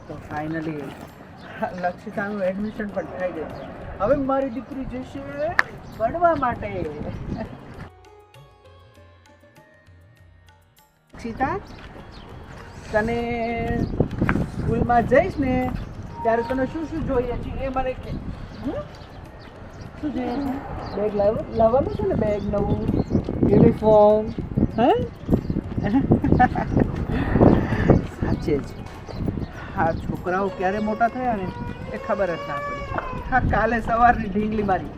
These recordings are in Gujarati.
તો ફાઇનલી લક્ષિતાનું એડમિશન પણ થઈ ગયું. હવે મારી દીકરી જશે ભણવા માટે. લક્ષિતા, તને સ્કૂલમાં જઈશ ને ત્યારે તને શું શું જોઈએ છે એ મને કે. શું જોઈએ છે? બેગ લાવવાનું છે ને, બેગ નવું, યુનિફોર્મ. હે સાચે જ હા, છોકરાઓ ક્યારે મોટા થયા ને એ ખબર જ ના પડી. હા, કાલે સવારની ઢીંગલી મારી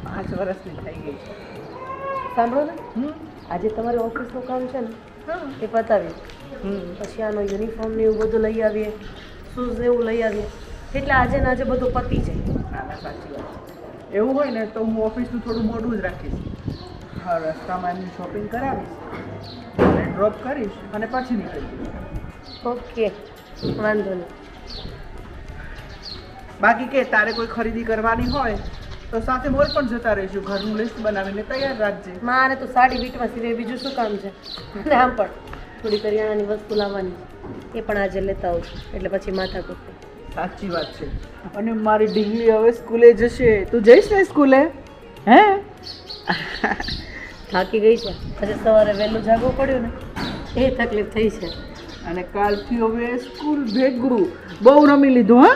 5 વર્ષની થઈ ગઈ છે. સાંભળો ને, આજે તમારે ઓફિસનું કામ છે ને એ પતાવીએ, પછી આનો યુનિફોર્મ ને એવું બધું લઈ આવીએ, શૂઝ ને એવું લઈ આવીએ, એટલે આજે ને આજે બધું પતી જાય. ના ના, સાચી વાત છે. એવું હોય ને તો હું ઓફિસનું થોડું મોડું જ રાખીશ. હા, રસ્તામાં એમની શોપિંગ કરાવીશ અને ડ્રોપ કરીશ અને પછી નીકળી જઈશ. ઓકે, વાંધો નહીં. બાકી કે તારે કોઈ ખરીદી કરવાની હોય તો સાથે મોલ પણ જતા રહીશું. ઘરનું લિસ્ટ બનાવીને તૈયાર રાખજે. મારે તો સાડી બીટમાં સિવાય બીજું શું કામ છે? અને આમ પણ થોડી કરિયાણાની વસ્તુ લાવવાની છે, એ પણ આજે લેતા આવું છું, એટલે પછી માથાકૂટ. સાચી વાત છે. અને મારી ઢીંગલી હવે સ્કૂલે જશે. તું જઈશ ને સ્કૂલે? હે? થાકી ગઈ છે, આજે સવારે વહેલું જાગવું પડ્યું ને એ તકલીફ થઈ છે. અને કાલથી હવે સ્કૂલ ભેગું બહુ રમી લીધું. હા,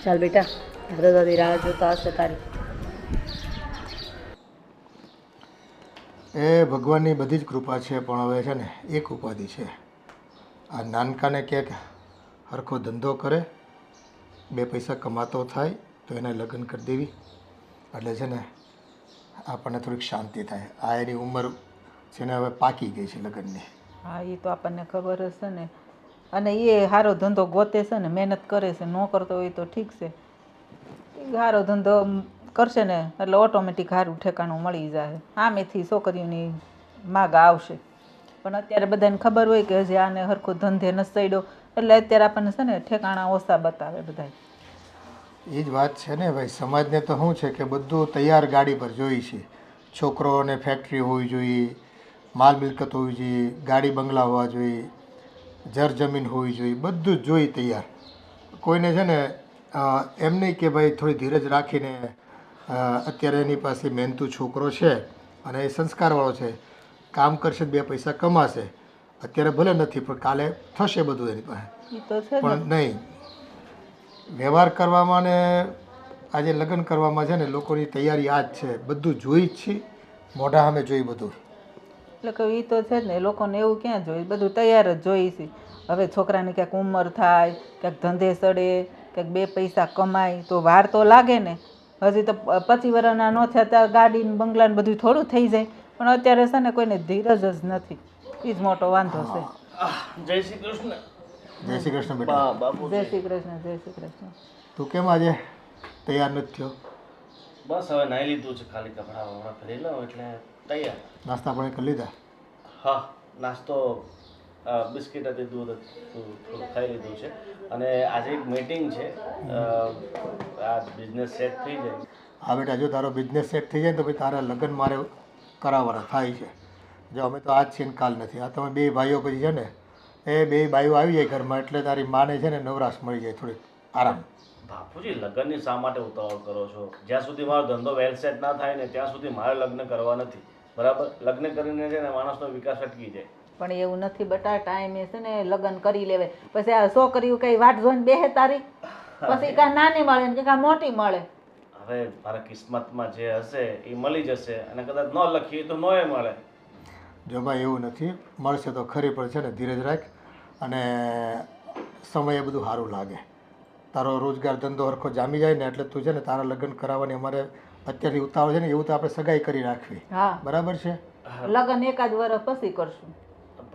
ચાલ બેટા, દાદા દાદી રાહ જોતા હશે તારી. એ ભગવાનની બધી જ કૃપા છે, પણ હવે છે ને એક ઉપાધિ છે. આ નાનકાને ક્યાંક હરખો ધંધો કરે, 2 પૈસા કમાતો થાય તો એને લગ્ન કરી દેવી, એટલે છે ને આપણને થોડીક શાંતિ થાય. આ એની ઉંમર છે ને હવે પાકી ગઈ છે લગ્નની. હા, એ તો આપણને ખબર હશે ને. અને એ સારો ધંધો ગોતે છે ને, મહેનત કરે છે. ન કરતો હોય તો ઠીક છે, એ સારો ધંધો કરશે ને એટલે ઓટોમેટિક સારું ઠેકાણું મળી જાય. આમેથી છોકરીઓની માગ આવશે. પણ અત્યારે બધાને ખબર હોય કે હજી આને હરખો ધંધે નથી ચડ્યો, એટલે અત્યારે આપણને છે ને ઠેકાણા ઓછા બતાવે બધા. એ જ વાત છે ને ભાઈ. સમાજને તો શું છે કે બધું તૈયાર ગાડી પર જોઈ છે. છોકરોને ફેક્ટરી હોવી જોઈએ, માલ મિલકત હોવી જોઈએ, ગાડી બંગલા હોવા જોઈએ, જર જમીન હોવી જોઈએ, બધું જ જોઈ તૈયાર. કોઈને છે ને એમ નહીં કે ભાઈ થોડી ધીરજ રાખીને, અત્યારે એની પાસે મહેનતુ છોકરો છે અને એ સંસ્કારવાળો છે, કામ કરશે, 2 પૈસા કમાશે, અત્યારે ભલે નથી પણ કાલે થશે બધું એની પાસે. એ તો છે પણ નહીં, વ્યવહાર કરવામાં ને આજે લગ્ન કરવામાં છે ને લોકોની તૈયારી આ જ છે. બધું જોઈ જ છે, મોઢા સામે જોઈ બધું. એટલે કે એ તો છે જ ને, લોકોને એવું ક્યાં જોઈએ, બધું તૈયાર જ જોઈએ છે. હવે છોકરાની ક્યાંક ઉંમર થાય, ક્યાંક ધંધે ચડે, ક્યાંક 2 પૈસા કમાય તો વાર તો લાગે ને. હજી તો 25 વર્ષના ન થયા ત્યાં ગાડી બંગલા ને બધું થોડું થઈ જાય. પણ અત્યારે છે ને કોઈને ધીરજ જ નથી. એ જ મોટો વાંધો છે. જય શ્રી કૃષ્ણ. જય શ્રી કૃષ્ણ બેટા. બાપુ જય શ્રી કૃષ્ણ, જય શ્રી કૃષ્ણ. તું કેમ આજે તૈયાર નથી થયો? બસ હવે નાઈ લીધું છે, ખાલી કપડાં વપડા ફરી લઉં એટલે તૈયાર. નાસ્તા પાણી કરી લીધા? હા, નાસ્તો બિસ્કિટ હતી, દૂધ હતું, થોડું ખાઈ લીધું છે. અને આજે એક મીટિંગ છે, આ બિઝનેસ સેટ થઈ જાય. હા બેટા, જો તારો બિઝનેસ સેટ થઈ જાય તો ભાઈ તારા લગ્ન મારે કરાવવાના થાય છે. જો અમે તો આજ છીએ ને કાલ નથી. આ તમે 2 ભાઈઓ પછી છે ને એ 2 ભાઈઓ આવી જાય ઘરમાં એટલે તારી માને છે ને નવરાશ મળી જાય, થોડીક આરામ. બાપુજી, લગ્નની શા માટે ઉતાવળ કરો છો? જ્યાં સુધી મારો ધંધો વેલ સેટ ના થાય ને ત્યાં સુધી મારે લગ્ન કરવા નથી, બરાબર? લગ્ન કરીને છે ને માણસનો વિકાસ અટકી જાય. પણ એવું નથી બેટા, ટાઈમે છે ને લગ્ન કરી લેવે. પછી આ છોકરીઓ કઈ વાટ જોઈને બેહે તારી? પછી કાં નાની મળે ને કાં મોટી મળે. હવે મારા કિસ્મતમાં જે હશે એ મળી જશે, અને કદાચ ન લખીએ તો નોય મળે. જો ભાઈ એવું નથી, મળશે તો ખરી, પણ છે ને ધીરજ રાખ અને સમયે બધું સારું લાગે. તારો રોજગાર ધંધો હરખો જામી જાય ને એટલે તું છે ને તારા લગ્ન કરાવવાની અમારે અત્યારથી ઉતાવળ છે ને, એવું તો આપણે સગાઈ કરી રાખવી. હા, બરાબર છે? લગ્ન 1 વર્ષ પછી કરશું.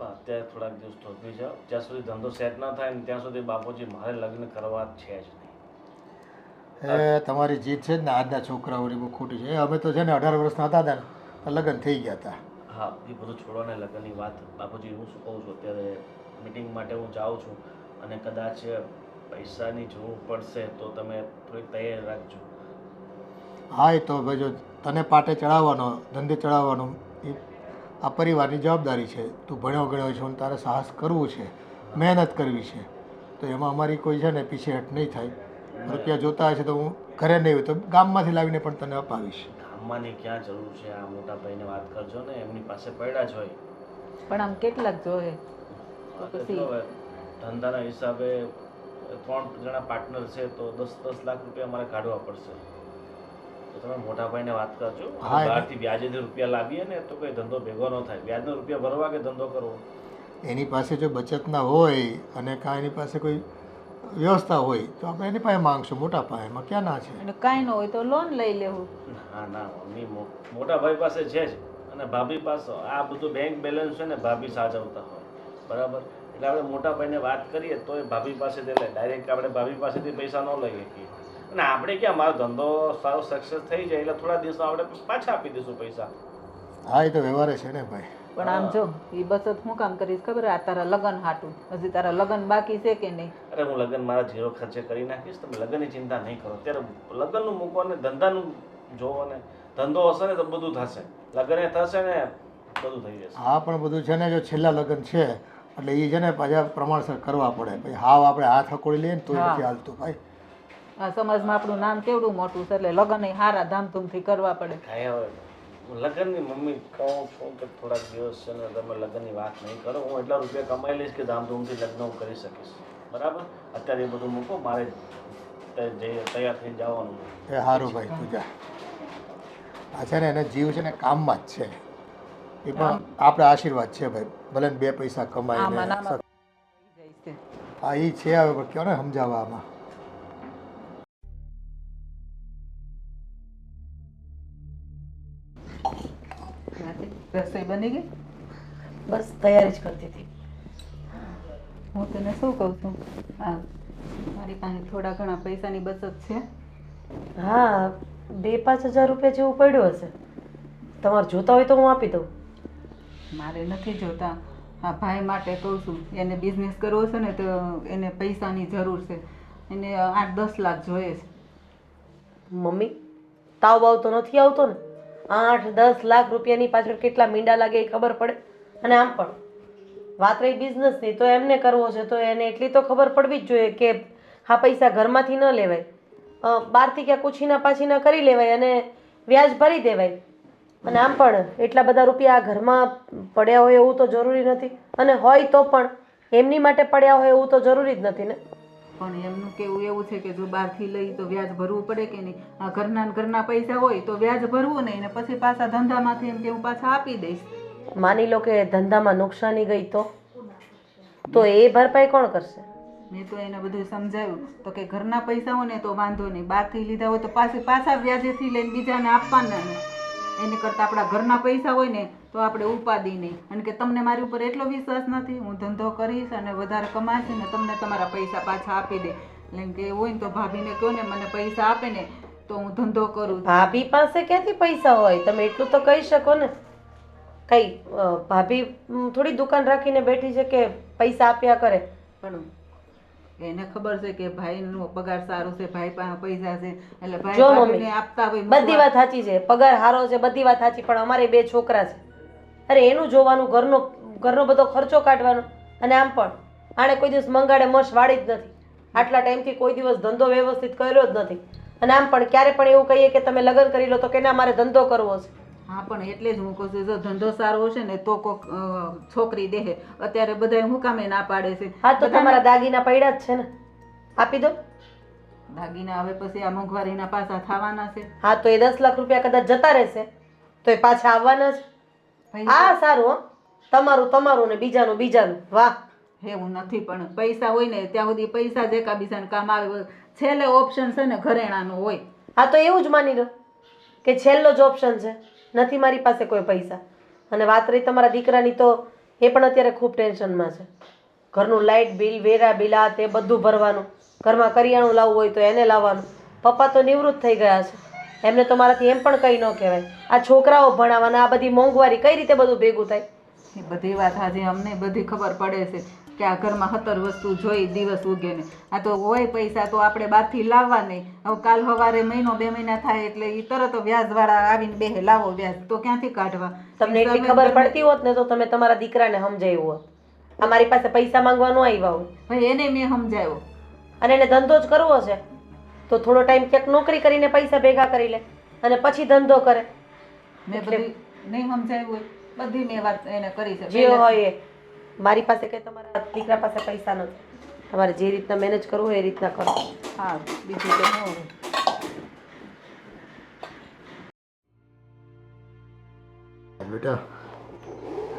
અત્યારે થોડાક દિવસ થોભી જાઓ, જ્યાં સુધી ધંધો સેટ ના થાય ને ત્યાં સુધી બાપુજી મારે લગ્ન કરવા છે જ નહીં. એ તમારી જીત છે જ ને આજના છોકરાઓની બહુ ખોટી છે. અમે તો છે ને 18 વર્ષના હતા ને તો લગ્ન થઈ ગયા હતા. હા, એ બધું છોડોને લગ્નની વાત. બાપુજી, હું શું કહું છું, અત્યારે મિટિંગ માટે હું જાઉં છું, અને કદાચ પૈસાની જરૂર પડશે તો તમે થોડીક તૈયારી રાખજો. હા, એ તો ભાઈ જો તને પાટે ચડાવવાનો, ધંધે ચડાવવાનો એ આ પરિવારની જવાબદારી છે. તું ભણ્યો ગણ્યો છો અને તારે સાહસ કરવું છે મહેનત કરવી છે. તો એમાં અમારી કોઈ છે ને પીછેહટ નહીં થાય. રૂપિયા જોતા હશે તો હું ઘરે નહીં હોય તો ગામમાંથી લાવીને પણ તને અપાવીશ. ગામમાંની ક્યાં જરૂર છે? આ મોટા ભાઈને વાત કરજો ને, એમની પાસે પડ્યા જ હોય. પણ આમ કેટલાક જોઈએ હા, કેટલો હોય? ધંધાના હિસાબે 3 જણા પાર્ટનર છે તો 10 લાખ રૂપિયા મારે કાઢવા પડશે. તો તમે મોટા ભાઈને વાત કરજો. હા, બહારથી વ્યાજેથી રૂપિયા લાવીએ ને તો કોઈ ધંધો ભેગો ન થાય. વ્યાજનો રૂપિયા ભરવા કે ધંધો કરવો. એની પાસે જો બચતના હોય અને કાં એની પાસે કોઈ વ્યવસ્થા હોય તો આપણે એની પાસે માંગશું. મોટા પાસે એમાં ક્યાં ના છે? અને કાંઈ ન હોય તો લોન લઈ લેવું. ના ના મમ્મી, મોટા ભાઈ પાસે છે જ, અને ભાભી પાસે આ બધું બેંક બેલેન્સ છે ને ભાભી સાચવતા હોય, બરાબર? એટલે આપણે મોટા ભાઈને વાત કરીએ તો એ ભાભી પાસેથી લે. ડાયરેક્ટ આપણે ભાભી પાસેથી પૈસા ન લઈ શકીએ. અને આપણે ક્યાં, મારો ધંધો સારો સક્સેસ થઈ જાય એટલે થોડા દિવસમાં આપણે પાછા આપી દઈશું પૈસા. હા, એ તો વ્યવહાર છે ને ભાઈ. પણ આમ જો એ બચત હું કામ કરીશ ખબર? આ તારા લગ્ન હાટું. હજી તારા લગ્ન બાકી છે કે નહીં? અરે હું લગ્ન મારા જીરો ખર્ચે કરી નાખીશ. તમે લગ્નની ચિંતા નહીં કરો. અત્યારે લગ્નનું મૂકો ને ધંધાનું જોવો ને. ધંધો હશે ને તો બધું થશે, લગ્ન થશે ને બધું થઈ જશે. હા, પણ બધું છે ને જો છેલ્લા લગ્ન છે એટલે એ છે ને પાછા પ્રમાણસર કરવા પડે. પછી હાવ આપણે હાથ હકોડી લઈએ ને તો નથી હાલતું ભાઈ. આ સમાજમાં આપણું નામ કેવડું મોટું છે એટલે લગ્ન સારા ધામધૂમથી કરવા પડે. કાંઈ હવે લગ્નની મમ્મી કહું છું કે થોડાક દિવસ છે ને તમે લગ્નની વાત નહીં કરો. હું એટલા રૂપિયા કમાઈ લઈશ કે ધામધૂમથી લગ્ન હું કરી શકીશ, બરાબર? અત્યારે એ બધું મૂકો, મારે તૈયાર થઈ જવાનું. એ સારું ભાઈ, તું જા. આ છે ને એને જીવ છે ને કામમાં જ છે. એ પણ આપણે આશીર્વાદ છે ભાઈ. ભલે ને 2 પૈસા કમાઈને. આમાં નામાં થઈ જાય છે. હા, એ છે. હવે પણ કયો ને સમજાવવા આમાં. રસોઈ બની ગઈ? બસ તૈયારી જ કરતી હતી. હું તને શું કહું છું, હા મારી પાસે થોડા ઘણા પૈસાની બચત છે. હા, 2-5 હજાર રૂપિયા જેવું પડ્યું હશે. તમારે જોતા હોય તો હું આપી દઉં. મારે નથી જોતા. આ ભાઈ માટે કહું છું. એને બિઝનેસ કરવો છે ને તો એને પૈસાની જરૂર છે. એને 8-10 લાખ જોઈએ છે. મમ્મી, તાવ બાવ તો નથી આવતો ને? 8-10 લાખ રૂપિયાની પાછળ કેટલા મીંડા લાગે એ ખબર પડે. અને આમ પણ વાત રહી બિઝનેસની, તો એમને કરવો છે તો એને એટલી તો ખબર પડવી જ જોઈએ કે હા પૈસા ઘરમાંથી ન લેવાય, બહારથી ક્યાંક ઉછીના પાછીના કરી લેવાય અને વ્યાજ ભરી દેવાય. અને આમ પણ એટલા બધા રૂપિયા આ ઘરમાં પડ્યા હોય એવું તો જરૂરી નથી, અને હોય તો પણ એમની માટે પડ્યા હોય એવું તો જરૂરી જ નથી ને. પણ એમનું કેવું એવું છે કે જો બહારથી લઈ તો વ્યાજ ભરવું પડે કે નહીં? આ ઘરના પૈસા હોય તો વ્યાજ ભરવું નહીં, ને પછી પાછા ધંધામાંથી એમ કે હું પાછા આપી દઈશ. માની લો કે ધંધામાં નુકસાની ગઈ તો એ ભરપાઈ કોણ કરશે? મેં તો એને બધું સમજાવ્યું તો કે ઘરના પૈસા હોય ને તો વાંધો નહીં, બહારથી લીધા હોય તો પાછા વ્યાજેથી લઈને બીજાને આપવાના ને. એને કરતાં આપણા ઘરના પૈસા હોય ને તો આપણે ઉપાદી નહીં. અને કે તમને મારી ઉપર એટલો વિશ્વાસ નથી, હું ધંધો કરીશ અને વધારે કમાશે ને તમને તમારા પૈસા પાછા આપી દે. એટલે કે એવું હોય ને તો ભાભીને કહો ને મને પૈસા આપે ને તો હું ધંધો કરું. ભાભી પાસે ક્યાંથી પૈસા હોય? તમે એટલું તો કહી શકો ને. કઈ ભાભી થોડી દુકાન રાખીને બેઠી છે કે પૈસા આપ્યા કરે? પણ એને ખબર છે કે ભાઈનો પગાર સારો છે, ભાઈ પાસે પૈસા છે એટલે ભાઈ જો ભાભીને મમ્મી, આપતા હોય. બધી વાત સાચી છે, પગાર સારો છે, બધી વાત સાચી, પણ અમારે 2 છોકરા છે. અરે એનું જોવાનું, ઘરનો બધો ખર્ચો કાઢવાનો. અને આમ પણ આણે કોઈ દિવસ મંગાડે મશ વાળી જ નથી. આટલા ટાઈમથી કોઈ દિવસ ધંધો વ્યવસ્થિત કર્યો જ નથી. અને આમ પણ ક્યારે પણ એવું કહીએ કે તમે લગ્ન કરી લો તો કે ના મારે ધંધો કરવો છે. હા, પણ એટલે જ હું કહું છું જો ધંધો સારો હશે ને તો કોક છોકરી દેહે. અત્યારે બધા હું કામે ના પાડે છે. હા, તો તમારા દાગીના પડ્યા જ છે ને, આપી દો. દાગીના હવે પછી આ મોંઘવારીના પાછા થવાના છે. હા, તો એ 10 લાખ રૂપિયા કદાચ જતા રહેશે તો એ પાછા આવવાના છે. હા સારું, હો તમારું ને બીજાનું. વાહ, એવું નથી, પણ પૈસા હોય ને ત્યાં સુધી પૈસા જ એકાબીજાને કામ આવે. છેલ્લે ઓપ્શન છે ને ઘરેણાનો હોય. હા, તો એવું જ માની લો કે છેલ્લો જ ઓપ્શન છે. નથી મારી પાસે કોઈ પૈસા. અને વાત રહી તમારા દીકરાની, તો એ પણ અત્યારે ખૂબ ટેન્શનમાં છે. ઘરનું લાઇટ બિલ, વેરા બિલ, આ તે બધું ભરવાનું, ઘરમાં કરિયાણું લાવવું હોય તો એને લાવવાનું. પપ્પા તો નિવૃત્ત થઈ ગયા છે, એમને તો મારાથી એમ પણ કંઈ ન કહેવાય. આ છોકરાઓ ભણાવવાના, આ બધી મોંઘવારી, કઈ રીતે બધું ભેગું થાય? એ બધી વાત આજે અમને બધી ખબર પડે છે કે આ ઘરમાં 17 વસ્તુ જોઈ દિવસ ઉગે ને. આ તો હોય પૈસા તો આપણે બહારથી લાવવા નહીં. હવે કાલ સવારે મહિનો 2 મહિના થાય એટલે એ તરત વ્યાજવાળા આવીને બેહે લાવો વ્યાજ, તો ક્યાંથી કાઢવા? તમને એટલી ખબર પડતી હોત ને તો તમે તમારા દીકરાને સમજાવ્યું હોત. આ મારી પાસે પૈસા માંગવા ન આવ્યા હોય. ભાઈ એને મેં સમજાવ્યો. અને એને ધંધો જ કરવો છે તો થોડો ટાઈમ ક્યાંક નોકરી કરીને પૈસા ભેગા કરી લે અને પછી ધંધો કરે. મેં બધી નહીં સમજાવ્યું હોય બધી મેં વાત એને કરી છે. જે હોય એ મારી પાસે કે તમારા દીકરા પાસે પૈસા નથી. તમારે જે રીતના મેનેજ કરવું હોય એ રીતના કરો. હા બીજું તો શું હોય. બેટા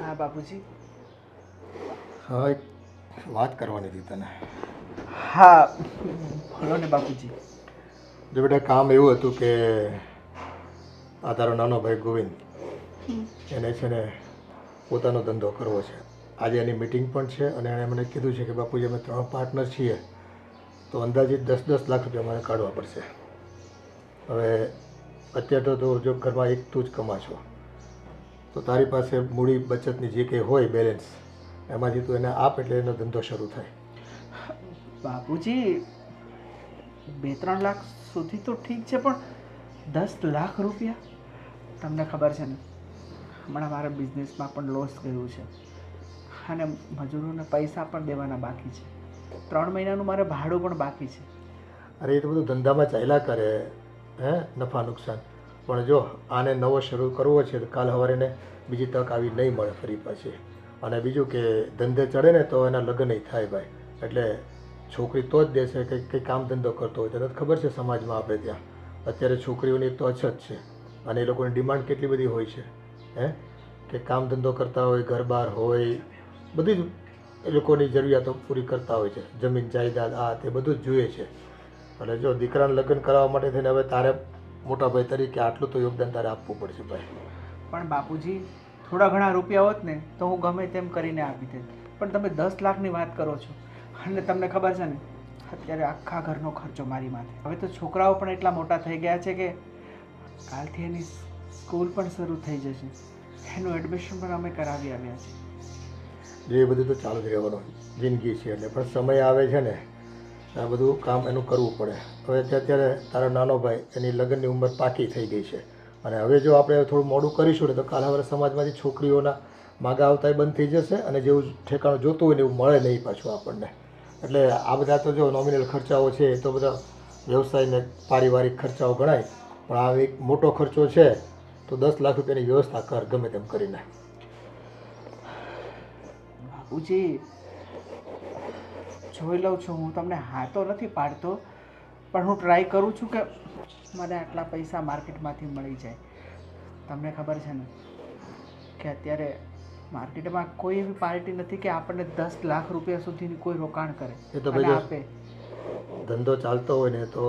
હા બાપુજી. હા એક વાત કરવાની હતી તને. હા બોલો ને બાપુજી. જો બેટા કામ એવું હતું કે આ તારો નાનો ભાઈ ગોવિંદ એને છે ને પોતાનો ધંધો કરવો છે. આજે એની મિટિંગ પણ છે અને એણે મને કીધું છે કે બાપુજી અમે 3 પાર્ટનર છીએ તો અંદાજિત 10-10 લાખ રૂપિયા મારે કાઢવા પડશે. હવે અત્યારે તો જો ઘરમાં એક તું જ કમા છો તો તારી પાસે મૂડી બચતની જે કંઈ હોય બેલેન્સ એમાંથી તું એને આપ એટલે એનો ધંધો શરૂ થાય. બાપુજી 2-3 લાખ સુધી તો ઠીક છે પણ 10 લાખ રૂપિયા તમને ખબર છે ને હમણાં મારા બિઝનેસમાં પણ લોસ ગયું છે અને મજૂરોને પૈસા પણ દેવાના બાકી છે. 3 મહિનાનું મારે ભાડું પણ બાકી છે. અરે એ તો બધું ધંધામાં ચાલ્યા કરે હે નફા નુકસાન પણ જો આને નવો શરૂ કરવો છે તો કાલ સવારે ને બીજી તક આવી નહીં મળે ફરી પાછી. અને બીજું કે ધંધે ચડે ને તો એના લગ્ન નહીં થાય ભાઈ. એટલે છોકરી તો જ દેશે કે કંઈ કામ ધંધો કરતો હોય તને ખબર છે સમાજમાં આપણે ત્યાં અત્યારે છોકરીઓની એક તો અછત છે અને એ લોકોની ડિમાન્ડ કેટલી બધી હોય છે હે કે કામ ધંધો કરતા હોય ઘર બહાર હોય બધી જ એ લોકોની જરૂરિયાતો પૂરી કરતા હોય છે. જમીન જાયદાદ આ તે બધું જ જોઈએ છે. એટલે જો દીકરાને લગ્ન કરાવવા માટે થઈને હવે તારે મોટા ભાઈ તરીકે આટલું તો યોગદાન તારે આપવું પડશે ભાઈ. પણ બાપુજી થોડા ઘણા રૂપિયા હોત ને તો હું ગમે તેમ કરીને આપી દેત પણ તમે 10 લાખની વાત કરો છો અને તમને ખબર છે ને અત્યારે આખા ઘરનો ખર્ચો મારી માથે. હવે તો છોકરાઓ પણ એટલા મોટા થઈ ગયા છે કે કાલથી એની સ્કૂલ પણ શરૂ થઈ જશે. એનું એડમિશન પણ અમે કરાવી આવ્યા છીએ. જે બધું તો ચાલુ જ રહેવાનું જિંદગી છે એટલે પણ સમય આવે છે ને આ બધું કામ એનું કરવું પડે. હવે અત્યારે તારો નાનો ભાઈ એની લગ્નની ઉંમર પાકી થઈ ગઈ છે અને હવે જો આપણે થોડું મોડું કરીશું ને તો કાલ હવે સમાજમાંથી છોકરીઓના માગા આવતા બંધ થઈ જશે અને જેવું ઠેકાણું જોતું હોય ને એવું મળે નહીં પાછું આપણને. એટલે આ બધા તો જો નોમિનલ ખર્ચાઓ છે એ તો બધા વ્યવસાયને પારિવારિક ખર્ચાઓ ગણાય પણ આ એક મોટો ખર્ચો છે તો 10 લાખ રૂપિયાની વ્યવસ્થા કર ગમે તેમ કરીને. બાપુજી જોઈ લઉં છું હું તમને હા તો નથી પાડતો પણ હું ટ્રાય કરું છું કે મને આટલા પૈસા માર્કેટમાંથી મળી જાય. તમને ખબર છે ને કે અત્યારે માર્કેટમાં કોઈ એવી પાર્ટી નથી કે આપણને 10 લાખ રૂપિયા સુધીની કોઈ રોકાણ કરે એ તો અને ભાઈ આપે. ધંધો ચાલતો હોય ને તો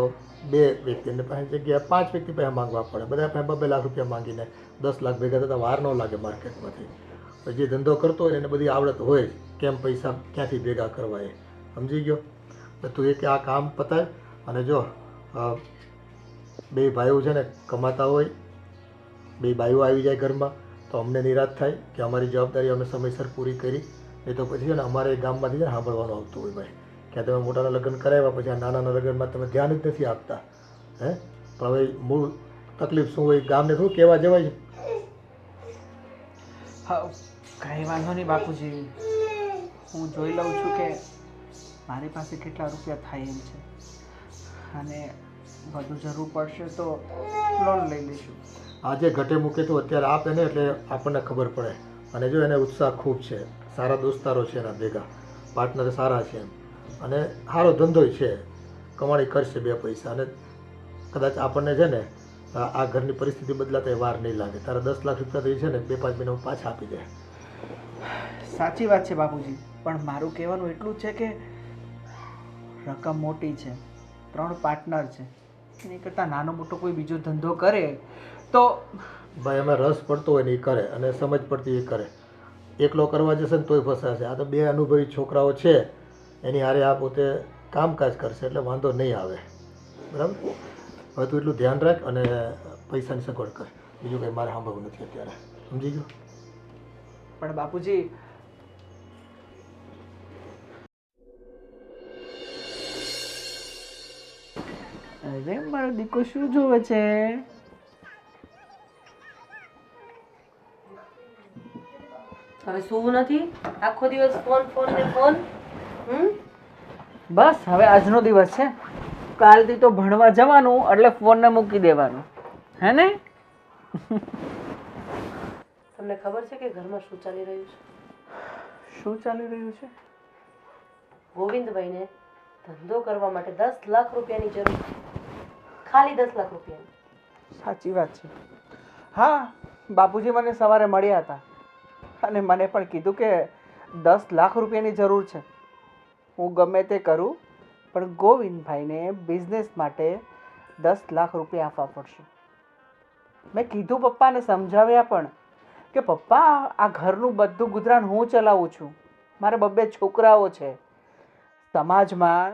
2 વ્યક્તિને પાસે જગ્યાએ 5 વ્યક્તિ પાસે માંગવા પડે. બધા પાસે 2 લાખ રૂપિયા માંગીને 10 લાખ ભેગા થતાં વાર ન લાગે માર્કેટમાંથી. જે ધંધો કરતો હોય એને બધી આવડત હોય કેમ પૈસા ક્યાંથી ભેગા કરવા એ સમજી ગયો. તો તું એ કે આ કામ પતાય અને જો 2 ભાઈઓ છે ને કમાતા હોય 2 ભાઈઓ આવી જાય ઘરમાં તો અમને નિરાશ થાય કે અમારી જવાબદારી અમે સમયસર પૂરી કરી. એ તો પછી છે ને અમારે ગામમાંથી છે ને સાંભળવાનું આવતું હોય ભાઈ કે તમે મોટાના લગ્ન કરાવ્યા પછી આ નાનાના લગ્નમાં તમે ધ્યાન જ નથી આપતા હે. પણ હવે મૂળ તકલીફ શું હોય ગામને થોડું કહેવા જવાય છે. હા કાંઈ વાંધો નહીં બાપુજી હું જોઈ લઉં છું કે મારી પાસે કેટલા રૂપિયા થાય એમ છે અને વધુ જરૂર પડશે તો લોન લઈ લઈશું. આજે ઘટે મૂકે તો અત્યારે આપે ને એટલે આપણને ખબર પડે. અને જો એને ઉત્સાહ ખૂબ છે સારા દોસ્તારો છે એના ભેગા પાર્ટનર સારા છે એમ અને સારો ધંધો છે કમાણી કરશે 2 પૈસા અને કદાચ આપણને છે ને આ ઘરની પરિસ્થિતિ બદલાતા વાર નહીં લાગે. તારા 10 લાખ રૂપિયા છે ને 2-5 મહિનામાં પાછા આપી દે. સાચી વાત છે બાપુજી પણ મારું કહેવાનું એટલું જ છે કે રકમ મોટી છે 3 પાર્ટનર છે એની કરતાં નાનો મોટો કોઈ બીજો ધંધો કરે તો ભાઈ એમાં રસ પડતો હોય ને એ કરે અને સમજ પડતી એ કરે. એકલો કરવા જશે ને તોય ફસાશે. આ તો 2 અનુભવી છોકરાઓ છે એની હારે આ પોતે કામકાજ કરશે એટલે વાંધો નહીં આવે. બરાબર. હવે તું એટલું ધ્યાન રાખ અને પૈસાની સગવડ કર. બીજું કંઈ મારે સાંભળવું નથી અત્યારે સમજી ગયો. પણ બાપુજી અરે મારો દીકો શું જોવે છે? હવે સૂવું નથી? આખો દિવસ ફોન ફોન ને ફોન. બસ હવે આજનો દિવસ છે, કાલથી તો ભણવા જવાનું એટલે ફોનને મૂકી દેવાનું, હે ને? તમને ખબર છે કે ઘરમાં શું ચાલી રહ્યું છે? શું ચાલી રહ્યું છે? ગોવિંદભાઈને ધંધો કરવા માટે 10 લાખ રૂપિયાની જરૂર છે. ખાલી 10 લાખ રૂપિયાની. સાચી વાત છે. હા, બાપુજી મને સવારે મળ્યા હતા અને મને પણ કીધું કે 10 લાખ રૂપિયાની જરૂર છે. હું ગમે તે કરું પણ ગોવિંદભાઈને બિઝનેસ માટે 10 લાખ રૂપિયા આપવા પડશે. મેં કીધું પપ્પાને સમજાવ્યા પણ કે પપ્પા આ ઘરનું બધું ગુજરાન હું ચલાવું છું, મારે 2 છોકરાઓ છે. સમાજમાં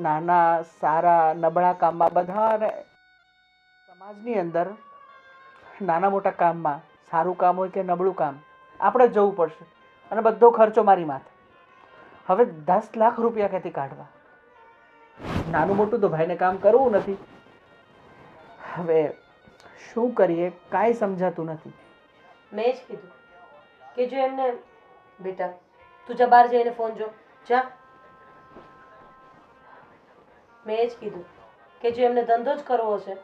નાના સારા નબળા કામમાં બધાને સમાજની અંદર નાના મોટા કામમાં સારું કામ હોય કે નબળું કામ આપણે જ જવું પડશે અને બધો ખર્ચો મારી માથે. હવે 10 લાખ રૂપિયા ક્યાંથી કાઢવા? નાનું મોટું તો ભાઈને કામ કરવું નથી. હવે શું કરીએ કાંઈ સમજાતું નથી. મેં જ કીધું કે જો એમને બેટા તું જા બહાર જઈને ફોન જો જા. મેં જ કીધું કે જો એમને ધંધો જ કરવો છે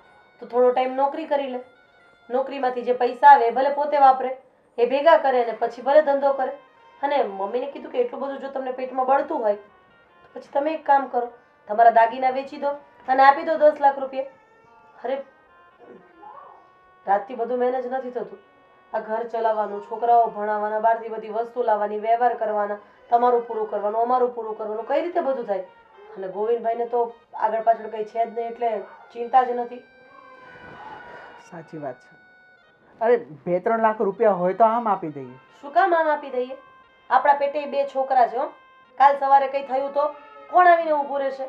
તો થોડો ટાઈમ નોકરી કરી લે. નોકરીમાંથી જે પૈસા આવે એ ભલે પોતે વાપરે, એ ભેગા કરે અને પછી ભલે ધંધો કરે. અને મમ્મીને કીધું કે એટલું બધું જો તમને પેટમાં બળતું હોય તો પછી તમે એક કામ કરો, તમારા દાગીના વેચી દો અને આપી દો 10 લાખ રૂપિયા. અરે રાતથી બધું મેનેજ નથી થતું. આ ઘર ચલાવવાનું, છોકરાઓ ભણાવવાના, બહારથી બધી વસ્તુ લાવવાની, વ્યવહાર કરવાના, તમારું પૂરું કરવાનું, અમારું પૂરું કરવાનું, કઈ રીતે બધું થાય? અને ગોવિંદભાઈને તો આગળ પાછળ કંઈ છે જ નહીં એટલે ચિંતા જ નથી. સાચી વાત છે. અરે 2-3 લાખ રૂપિયા હોય તો આમ આપી દઈએ. શું કામ આમ આપી દઈએ? આપણા પેટે 2 છોકરા છે. કાલ સવારે કંઈ થયું તો કોણ આવીને ઊભું રહેશે?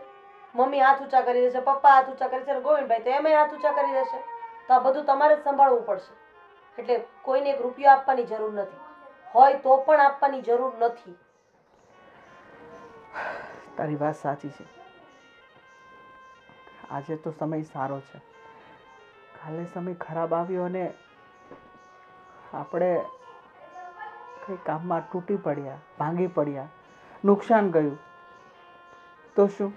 મમ્મી હાથ ઊંચા કરી દેશે, પપ્પા હાથ ઊંચા કરી દેશે અને ગોવિંદભાઈ તો એમાંય હાથ ઊંચા કરી દેશે. તો આ બધું તમારે જ સંભાળવું પડશે. એટલે કોઈને 1 રૂપિયો આપવાની જરૂર નથી, હોય તો પણ આપવાની જરૂર નથી. તારી વાત સાચી છે. આજે તો સમય સારો છે, કાલે સમય ખરાબ આવ્યો અને આપણે કંઈ કામમાં તૂટી પડ્યા, ભાંગી પડ્યા, નુકસાન ગયું તો શું?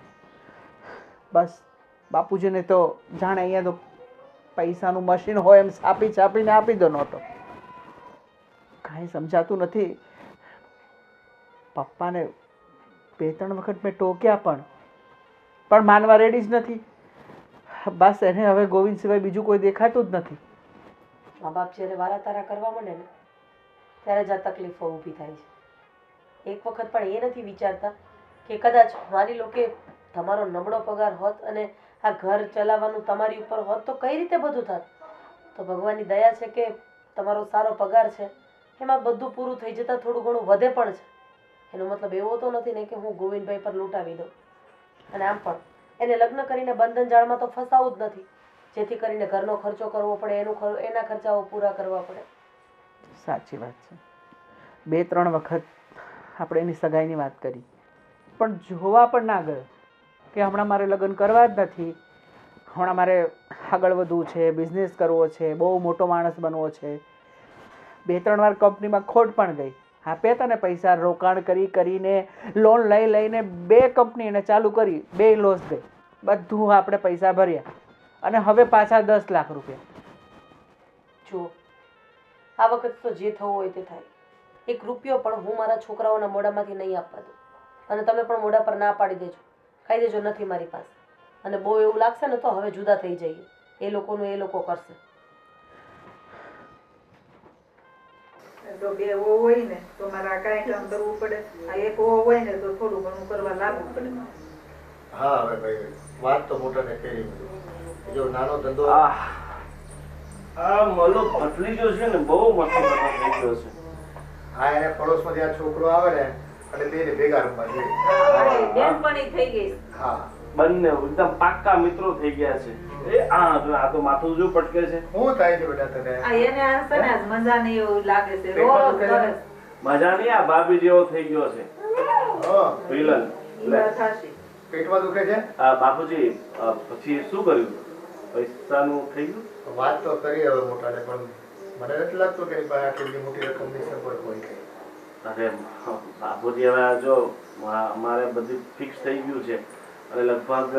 બસ બાપુજીને તો જાણે અહીંયા તો પૈસાનું મશીન હોય એમ છાપી છાપીને આપી દો નોટો. કાંઈ સમજાતું નથી. પપ્પાને 2-3 વખત મેં ટોક્યા પણ માનવા રેડી જ નથી. બસ એને હવે ગોવિંદ સિવાય બીજું કોઈ દેખાતું જ નથી. મા બાપ જ્યારે વારા તારા કરવા માંડે ને ત્યારે જ આ તકલીફો ઊભી થાય છે. એક વખત પણ એ નથી વિચારતા કે કદાચ માની લો કે તમારો નબળો પગાર હોત અને આ ઘર ચલાવવાનું તમારી ઉપર હોત તો કઈ રીતે બધું થાત? તો ભગવાનની દયા છે કે તમારો સારો પગાર છે, એમાં બધું પૂરું થઈ જતાં થોડું ઘણું વધે પણ છે. એનો મતલબ એવો તો નથી ને કે હું ગોવિંદભાઈ પર લૂંટાવી દઉં. અને આમ પણ એને લગ્ન કરીને બંધન જાળમાં તો ફસાવું જ નથી, જેથી કરીને ઘરનો ખર્ચો કરવો પડે, એના ખર્ચાઓ પૂરા કરવા પડે. સાચી વાત છે. 2-3 વખત આપણે એની સગાઈની વાત કરી પણ જોવા પણ ના ગયો કે હમણાં મારે લગ્ન કરવા જ નથી, હમણાં મારે આગળ વધવું છે, બિઝનેસ કરવો છે, બહુ મોટો માણસ બનવો છે. 2-3 વાર કંપનીમાં ખોટ પણ ગઈ. આપ્યા હતા ને પૈસા રોકાણ કરીને લોન લઈને 2 કંપની એને ચાલુ કરી, 2 લોસ ગઈ. બધું આપણે પૈસા ભર્યા અને હવે પાછા 10 લાખ રૂપિયા. જુઓ, આ વખત તો જે થવું હોય તે થાય. 1 રૂપિયો પણ હું મારા છોકરાઓના મોઢામાંથી નહીં આપવા દઉં. અને તમે પણ મોઢા પર ના પાડી દેજો, કહી દેજો નથી મારી પાસે. અને બહુ એવું લાગશે ને તો હવે જુદા થઈ જઈએ. એ લોકોનું એ લોકો કરશે. તો 2 ઓ હોય ને તો મારે કાંઈ કામ કરવું પડે, આ 1 ઓ હોય ને તો થોડું ઘણું કરવા લાગવું પડે. હા હવે ભાઈ વાત તો મોટાને કરી. જો નાનો ધંધો આ મલો ભત્રીજો છે ને બહુ મસ્ત થઈ ગયો છે. હા એને પડોશમાં જ્યાં છોકરો આવે ને એટલે તેને ભેગા રમવા જોઈએ. બેનપણી થઈ ગઈ. હા બંને એકદમ પાક્કા મિત્રો થઈ ગયા છે. આ તો માથું જો પટકે છે. શું થાય છે બેટા તને? એને હશે ને મજા નહીં એવું લાગે છે. રોજ કરે. મજા નહીં, આ ભાભી જેવો થઈ ગયો છે હા વિલન. થાશે. પેટમાં દુખે છે? બાપુજી પછી શું કર્યું? પૈસાનું થઈ ગયું? વાત તો કરી હવે મોટાને પણ મને નથી લાગતું કે એની પાસે આટલી મોટી રકમની સગવડ હોય કઈ. અરે બાપુજી હવે આ જો અમારે બધું ફિક્સ થઈ ગયું છે અને લગભગ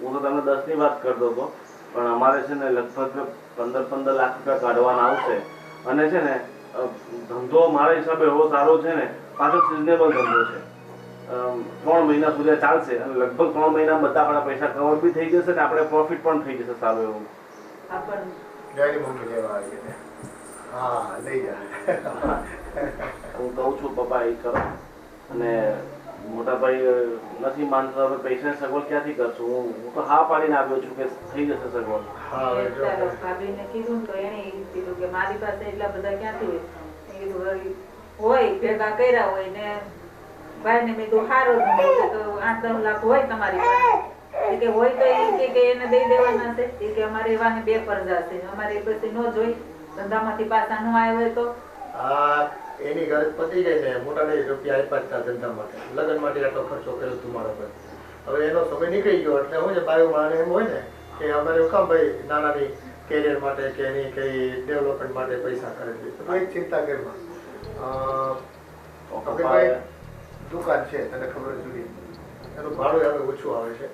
હું તો તમને 10ની વાત કરતો હતો પણ અમારે છે ને લગભગ 15 લાખ રૂપિયા કાઢવાના આવશે અને છે ને ધંધો મારા હિસાબે એવો સારો છે ને પાછો સિઝનેબલ ધંધો છે 3 મહિના સુધી ચાલશે અને લગભગ 3 મહિના બધા આપણા પૈસા કવર બી થઈ જશે ને આપણે પ્રોફિટ પણ થઈ જશે સારું એવું. ગાડી મૂકી લેવા આવી ને હા લઈ જા હું કહું છું પપ્પા એ કરો અને મોટા ભાઈ નથી માનતા હવે પૈસાની સગવડ ક્યાંથી કરશું હું તો હા પાડીને આવ્યો છું કે થઈ જશે સગવડ. હા હવે જો ભાભીને કીધું ને તો એને એ કીધું કે મારી પાસે એટલા બધા ક્યાંથી હોય મેં કીધું વળી હોય ભેગા કર્યા હોય ને ભાઈને મેં કીધું સારો ધંધો છે તો 8-10 લાખ હોય તમારી પાસે કે હોય તો એ કે એને દઈ દેવાના છે એ કે અમારે એવાને બે પરજા છે અમારે પછી ન જોઈ ધંધામાંથી પાછા ન આવ્યો તો આ એની ઘરે પતી ગઈ ને મોટા ને રૂપિયા આપ્યા હતા ધંધા માટે લગ્ન માટે આટલો ખર્ચો કર્યો તું મારો પર હવે એનો સમય નીકળી ગયો એટલે હું છે બાયો માને એમ હોય ને કે અમારે કામ ભાઈ નાનાની કેરિયર માટે કે એની કઈ ડેવલપમેન્ટ માટે પૈસા કરે છે તો એક ચિંતા કરમાં ભાઈ દુકાન છે તને ખબર જુદી એનું ભાડું હવે ઓછું આવે છે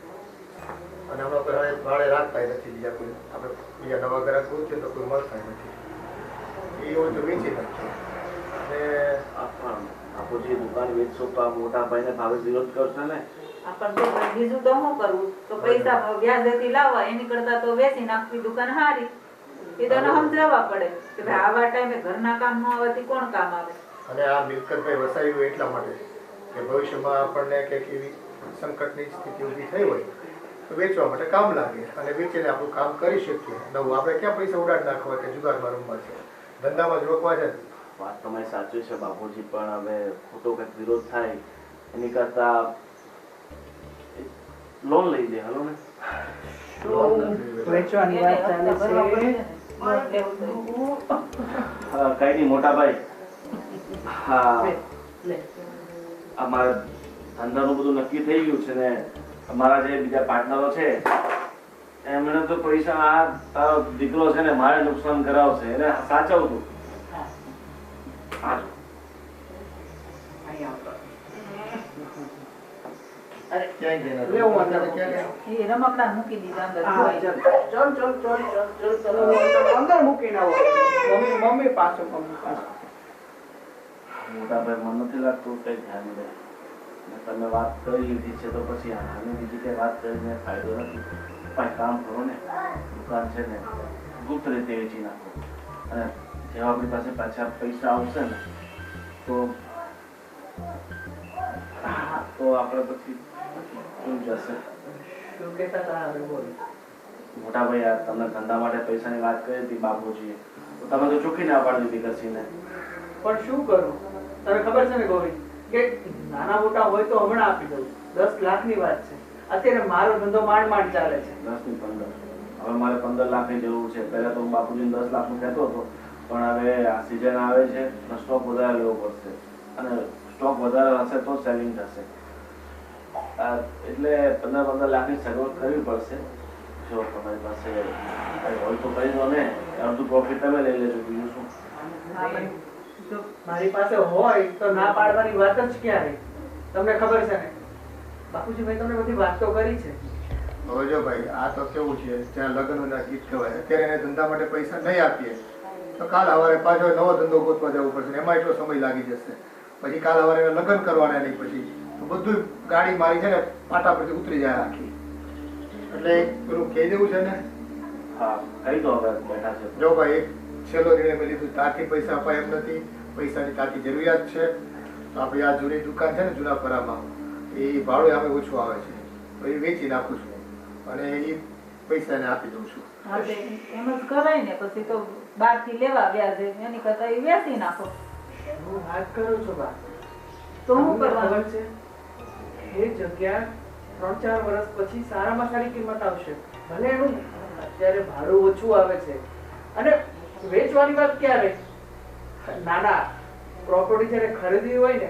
અને હમણાં ભાડે રાખતા નથી બીજા કોઈ આપણે બીજા નવા ગ્રાહક છે તો કોઈ મળતા નથી એ હોય તો વેચી નાખશે અને બાપુજી દુકાન વેચશો તો આ મોટા ભાઈને ભાવે વિરોધ કરશે ને. બીજું તો શું કરવું તો પૈસા વ્યાજેથી લાવવા એની કરતા તો વેચી નાખવી દુકાન હારી એ તો સમજાવવા પડે કે ભાઈ આવા ટાઈમે ઘરના કામ ન આવવાથી કોણ કામ આવે. અને આ મિલકત ભાઈ વસાવ્યું એટલા માટે કે ભવિષ્યમાં આપણને કંઈક એવી સંકટની સ્થિતિ ઊભી થઈ હોય તો વેચવા માટે કામ લાગે અને વેચીને આપણું કામ કરી શકીએ નવું આપણે ક્યાં પૈસા ઉડાડ નાખવા કે જુગારમાં રમવા છે ધંધામાં જ રોકવા છે. વાત તમારી સાચી છે બાપુજી પણ હવે ખોટો કંઈક વિરોધ થાય એની કરતા લોન લઈ લે હાલો ને. વેચવાની વાત ચાલે છે હા કઈ નહીં મોટા ભાઈ. હા અમારે ધંધાનું બધું નક્કી થઈ ગયું છે ને અમારા જે બીજા પાર્ટનરો છે એમણે તો પૈસા આ તારો દીકરો છે ને મારે નુકસાન કરાવશે એને સાચવતું. રમકડા મૂકી દીધા અંદર મૂકીને આવો મમ્મી પાસે મોટા ભાઈ મને નથી લાગતું કઈ ધ્યાન દે તમે વાત કરી લીધી છે તો પછી આને બીજી કઈ વાત કરીને ફાયદો નથી. પણ કામ કરો ને દુકાન છે ને ગુપ્ત રીતે વેચી નાખો અને જેવા આપણી પાસે પાછા પૈસા આવશે ને તો આપણે પછી શું જશે. મોટા ભાઈ યાર તમને ધંધા માટે પૈસાની વાત કરી હતી બાપુજીએ તો તમે તો ચોખ્ખી ના પાડી દીધી કરશીને. પણ શું કરું તને ખબર છે ને ગોવિંદ કે નાના મોટા હોય તો હમણાં આપી દઉં 10 લાખની વાત છે અત્યારે મારો ધંધો માંડ માંડ ચાલે છે. 10 ની 15 હવે મારે 15 લાખની જરૂર છે. પહેલા તો હું બાપુજીને 10 લાખનું કહેતો હતો પણ હવે આ સિઝન આવે છે સ્ટોક વધારે લેવો પડશે અને સ્ટોક વધારે હશે તો સેલિંગ થશે એટલે 15 લાખની સગવડ કરવી પડશે. જો તમારી પાસે હોય તો કરી દો ને અડધું પ્રોફિટ તમે લઈ લેજો બીજું શું. મારી પાસે હોય તો ના પાડવાની વાત જ ક્યાં રહી તમને ખબર છે ને બાપુજી ભાઈ તમને બધી વાત તો કરી છે. હવે જો ભાઈ આ તો કેવું છે જ્યાં લગ્નના ગીત કહેવાય અત્યારે એને ધંધા માટે પૈસા નહીં આપીએ તો કાલ સવારે પાછો નવો ધંધો ગોતવા જવું પડશે એમાં એટલો સમય લાગી જશે પછી કાલ સવારે એને લગ્ન કરવાના નહીં પછી તો બધું ગાડી મારી છે ને પાટા પરથી ઉતરી જાય આખી એટલે પેલું કહી દેવું છે ને. હા કહી દો હવે બેઠા છે. જો ભાઈ એક છેલ્લો નિર્ણય મેં લીધું તારથી પૈસા અપાય એમ નથી પૈસાની તારથી જરૂરિયાત છે તો આપણે આ જૂની દુકાન છે ને જૂના પરામાં એ ભાડું અમે ઓછું આવે છે તો એ વેચી નાખું છું અને એ પૈસા એને આપી દઉં છું. એમ જ કરાય ને પછી તો બહારથી લેવા વ્યાજે એની કરતા એ વેચી નાખો. હું વાત કરું છું બા તો શું કરવાનું છે એ જગ્યા 3-4 વર્ષ પછી સારામાં સારી કિંમત આવશે ભલે એનું અત્યારે ભાડું ઓછું આવે છે અને વેચવાની વાત ક્યારે નાના પ્રોપર્ટી જ્યારે ખરીદવી હોય ને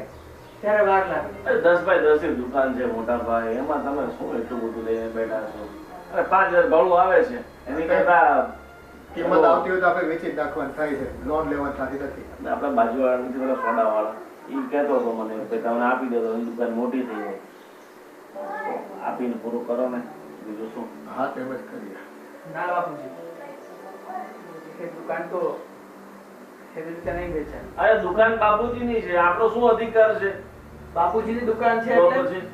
ત્યારે વાર લાગે. 10 બાય 10 ની દુકાન છે મોટા ભાઈ એમાં તમે શું એટલું બધું લઈને બેઠા છો. અરે 5000 ભાડું આવે છે એની કરતા કિંમત આવતી હોય તો આપણે વેચી જ નાખવાની થાય છે લોન લેવાની થતી નથી. આપણે બાજુવાળા નથી પેલા સોડા વાળા એ કહેતો હતો મને કે તમને આપી દો તો એની દુકાન મોટી થઈ જાય. તો આપીને પૂરું કરો ને, બીજું શું. હા તેમ જ કરીએ. ના બાપુજી, એ દુકાન તો એવી રીતે નહીં વેચાય. અરે દુકાન બાપુજીની છે, આપણો શું અધિકાર છે? બાપુજીની દુકાન છે તો એટલે પછી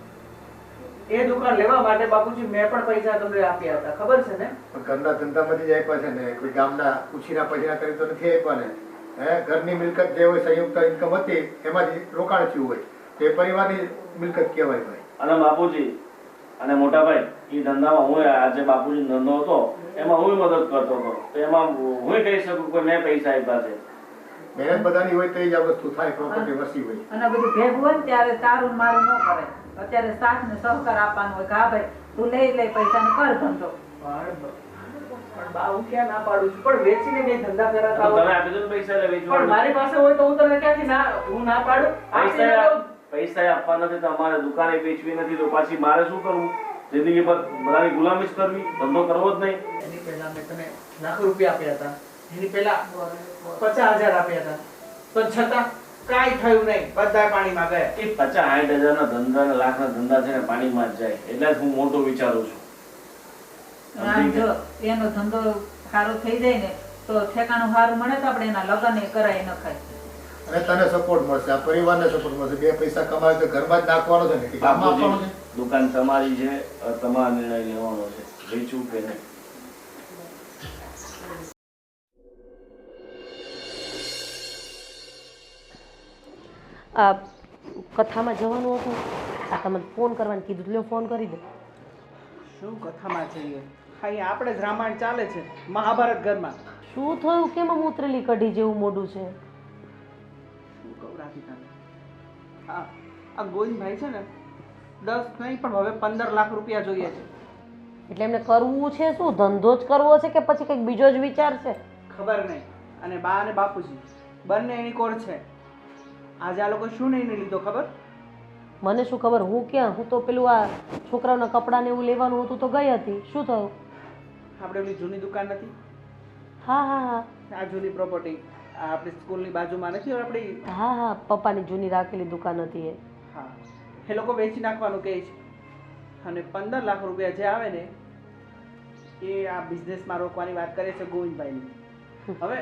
એ દુકાન લેવા માટે બાપુજી મેં પણ પૈસા તમને આપ્યા હતા, ખબર છે ને? પણ ઘરના ધંધામાંથી જ આપ્યા છે ને, કોઈ ગામના ઉછીના પછીના કરી તો નથી આપ્યા ને. ઘરની મિલકત જે હોય સંયુક્ત ઇન્કમ હતી એમાંથી રોકાણ થયું હોય તો એ પરિવારની મિલકત કહેવાય ભાઈ. અને બાપુજી અને મોટા ભાઈ, એ ધંધામાં હું આજે બાપુજી ધંધો હતો એમાં હું મદદ કરતો હતો, તો એમાં હું કહી શકું કે મેં પૈસા આપ્યા છે. મહેનત બધાની હોય તો એ જ આ વસ્તુ થાય, પ્રોપર્ટી વસી હોય. અને બધું ભેગું હોય ને ત્યારે તારું ને મારું ન કરે. અત્યારે સાથ ને સહકાર આપવાનો હોય કે હા ભાઈ તું લઈ લે પૈસા ને કર ધંધો. પણ બા હું ક્યાં ના પાડું છું, પણ વેચીને કઈ ધંધા કરાતા તો હોય. તમે આપી દો ને પૈસા એટલે પણ વેચવાનું. મારી પાસે હોય તો હું તમને ક્યાંથી ના હું ના પાડું? પૈસા આપવા નથી તો અમારે દુકાને વેચવી નથી તો પાછી મારે શું કરવું? જિંદગી પર બધાની ગુલામી જ કરવી, ધંધો કરવો જ નહીં. એની પહેલા મેં તને લાખ રૂપિયા આપ્યા હતા, એની પહેલા 50,000 આપ્યા હતા, તો છતાં કાંઈ થયું નહીં, બધા પાણીમાં ગયા. એ 50-60 હજારના ધંધા ને લાખના ધંધા છે ને પાણીમાં જ જાય, એટલે જ હું મોટો વિચારું છું. આમ જો એનો ધંધો સારો થઈ જાય ને તો ઠેકાણું સારું મળે તો આપણે એના લગ્ન એ કરાય નખાય. અને તને સપોર્ટ મળશે, આ પરિવારને સપોર્ટ મળશે. બે પૈસા કમાવે તો ઘરમાં જ નાખવાનો છે ને કે ગામમાં આપવાનો છે. દુકાન તમારી છે, તમારો નિર્ણય લેવાનો છે, વેચવું કે નહીં. આ કથામાં જવાનું હતું, આ તમને ફોન કરવાનું કીધું એટલે ફોન કરી દે. શું કથામાં જઈએ? અહીંયા આપણે જ રામાયણ ચાલે છે, મહાભારત ઘરમાં. શું થયું? કેમ આમ ઉતરેલી કઢી જેવું મોઢું છે? શું કહું રાખી તને? હા, આ ગોવિંદભાઈ છે ને 10 નહીં પણ હવે 15 લાખ રૂપિયા જોઈએ છે. એટલે એમને કરવું છે શું? ધંધો જ કરવો છે કે પછી કંઈક બીજો જ વિચાર છે? ખબર નહીં. અને બા અને બાપુજી બંને એની કોર છે. આજે આ લોકો શું નહીં લીધો ખબર? મને શું ખબર, હું ક્યાં, હું તો પેલું આ છોકરાઓના કપડાં ને એવું લેવાનું હતું તો ગઈ હતી. શું થયું? આપણે ઓલી જૂની દુકાન નથી, હા હા હા આ જૂની પ્રોપર્ટી આપણી સ્કૂલની બાજુમાં નથી આપણી? હા હા પપ્પાની જૂની રાખેલી દુકાન હતી એ. હા, એ લોકો વેચી નાખવાનું કહે છે. અને 15 લાખ રૂપિયા જે આવે ને એ આ બિઝનેસમાં રોકવાની વાત કરે છે ગોવિંદભાઈની. હવે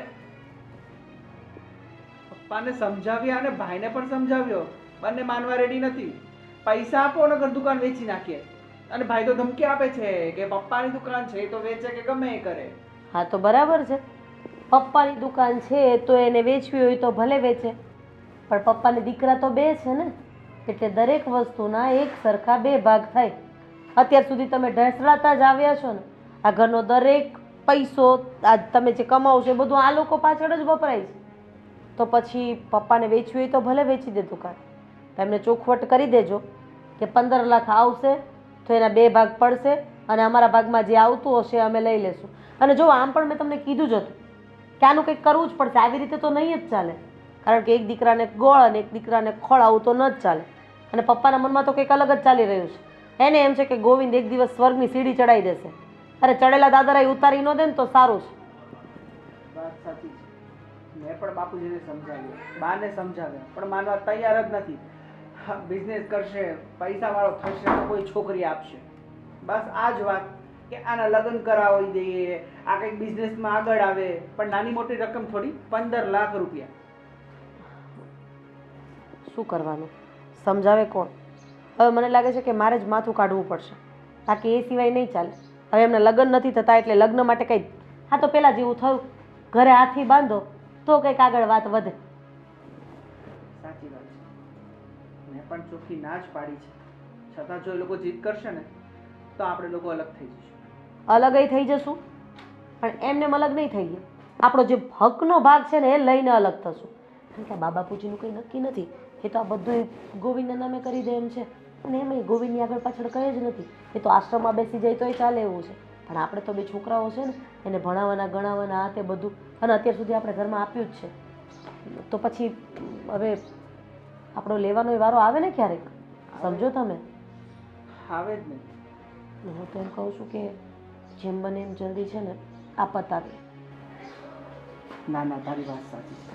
પપ્પાને સમજાવ્યા અને ભાઈને પણ સમજાવ્યો, બંને માનવા રેડી નથી. પૈસા આપો નકર દુકાન વેચી નાખીએ. અને ભાઈ તો ધમકી આપે છે કે પપ્પાની દુકાન છે એ તો વેચે કે ગમે એ કરે. હા તો બરાબર છે, પપ્પાની દુકાન છે તો એને વેચવી હોય તો ભલે વેચે, પણ પપ્પાને દીકરા તો બે છે ને, એટલે દરેક વસ્તુના એક સરખા બે ભાગ થાય. અત્યાર સુધી તમે ઢસડાતા જ આવ્યા છો ને, આ ઘરનો દરેક પૈસો આ તમે જે કમાવો છો એ બધું આ લોકો પાછળ જ વપરાય છે. તો પછી પપ્પાને વેચવી હોય તો ભલે વેચી દે દુકાન. એમને ચોખવટ કરી દેજો કે 15 લાખ આવશે તો એના બે ભાગ પડશે અને અમારા ભાગમાં જે આવતું હશે અમે લઈ લેશું. અને જો આમ પણ મેં તમને કીધું જ હતું કે આનું કંઈક કરવું જ પડશે, આવી રીતે તો નહીં જ ચાલે. કારણ કે એક દીકરાને ગોળ અને એક દીકરાને ખોળ આવું તો ન જ ચાલે. અને પપ્પાના મનમાં તો કંઈક અલગ જ ચાલી રહ્યું છે. એને એમ છે કે ગોવિંદ એક દિવસ સ્વર્ગની સીડી ચડાવી દેશે. અરે ચડેલા દાદરાએ ઉતારી ન દે ને તો સારું છે. વાત સાચી છે. મેં પણ બાપુજીને સમજાવ્યું, બાને સમજાવ્યા, પણ માનવા તૈયાર જ નથી. બિઝનેસ કરશે, પૈસાવાળો થશે તો કોઈ છોકરી આપશે. બસ આ જ વાત કે આના લગ્ન કરાવી દઈએ, આ કંઈક બિઝનેસમાં આગળ આવે. પણ નાની મોટી રકમ થોડી, 15 લાખ રૂપિયા. શું કરવાનું? સમજાવે કોણ? હવે મને લાગે છે કે મારે જ માથું કાઢવું પડશે, બાકી એ સિવાય નહીં ચાલે. હવે એમને લગ્ન નથી થતા એટલે લગ્ન માટે કંઈ હા તો પહેલાં જેવું થયું ઘરે હાથી બાંધો તો કંઈક આગળ વાત વધે. સાચી વાત છે. મેં પણ ચોખ્ખી ના જ પાડી છે, છતાં જો એ લોકો જીદ કરશે ને તો આપણે લોકો અલગ થઈ જઈશું. અલગય થઈ જશું, પણ એમને અલગ નહીં થઈએ. આપણો જે હકનો ભાગ છે ને એ લઈને અલગ થશું. કારણ કે આ બા બાપુજીનું કંઈ નક્કી નથી, એ તો આ બધું ગોવિંદના નામે કરી દે એમ છે. અને એમાં ગોવિંદની આગળ પાછળ કંઈ જ નથી. એ તો આશ્રમમાં બેસી જાય તોય ચાલે એવું છે. પણ આપણે તો બે છોકરાઓ છે ને, એને ભણાવવાના ગણાવવાના આ તે બધું, અને અત્યાર સુધી આપણે ઘરમાં આપ્યું જ છે. તો પછી હવે આપણો લેવાનો વારો આવે ને ક્યારેક, સમજો તમે? આવે જ નહીં. હું તો એમ કહું છું કે જેમ બને એમ જલ્દી છે ને આ પતાવીએ. ના ના, તારી વાત સાચી છે.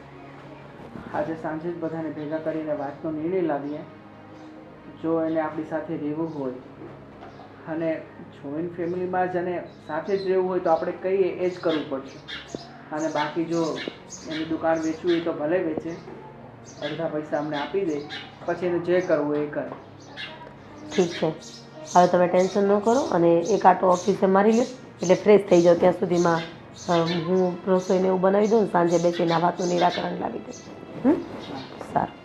આજે સાંજે જ બધાને ભેગા કરીને વાતનો નિર્ણય લાવીએ. જો એને આપણી સાથે રહેવું હોય અને જોઈન્ટ ફેમિલીમાં જ અને સાથે જ રહેવું હોય તો આપણે કહીએ એ જ કરવું પડશે. અને બાકી જો એની દુકાન વેચવી હોય તો ભલે વેચે, અડધા પૈસા અમને આપી દે, પછી એને જે કરવું હોય એ કરે. ઠીક છે, હવે તમે ટેન્શન ન કરો અને એક આટો ઓફિસે મારી લો એટલે ફ્રેશ થઈ જાઓ. ત્યાં સુધીમાં હું રસોઈને એવું બનાવી દઉં ને સાંજે બેસીને આ વાતનું નિરાકરણ લાવી દઉં. સારું.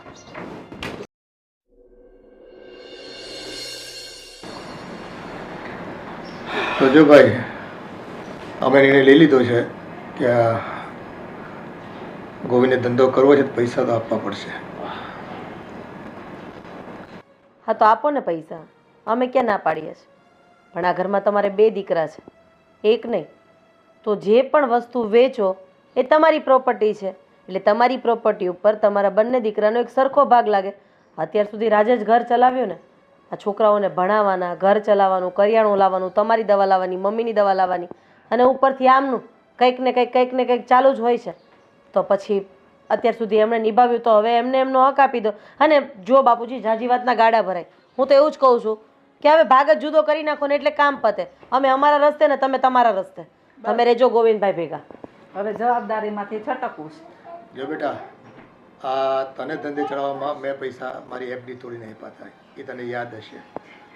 તો જો ભાઈ, અમે નિર્ણય લઈ લીધો છે કે ગોવિંદને ધંધો કરવો છે તો પૈસા તો આપવા પડશે. હા તો આપો ને પૈસા, અમે ક્યાં ના પાડીએ છીએ. પણ આ ઘરમાં તમારે 2 દીકરા છે, એક નહીં. તો જે પણ વસ્તુ વેચો એ તમારી પ્રોપર્ટી છે, એટલે તમારી પ્રોપર્ટી ઉપર તમારા બંને દીકરાનો એક સરખો ભાગ લાગે. અત્યાર સુધી રાજે જ ઘર ચલાવ્યું ને. આ છોકરાઓને ભણાવવાના, ઘર ચલાવવાનું, કરિયાણું લાવવાનું, તમારી દવા લાવવાની, મમ્મીની દવા લાવવાની, અને ઉપરથી આમનું કંઈક ને કંઈક ચાલુ જ હોય છે. તો પછી અત્યાર સુધી એમણે નિભાવ્યું તો હવે એમને એમનો હક આપી દો. અને જો બાપુજી, ઝાઝી વાતના ગાડા ભરાય. હું તો એવું જ કહું છું કે હવે ભાગ જ જુદો કરી નાખો ને એટલે કામ પતે. અમે અમારા રસ્તે ને તમે તમારા રસ્તે. તમે રહેજો ગોવિંદભાઈ ભેગા. હવે જવાબદારીમાંથી છટકવું છે. જો બેટા, આ તને ધંધે ચડાવવામાં મેં પૈસા મારી એફડી તોડીને આપ્યા હતા, એ તને યાદ હશે.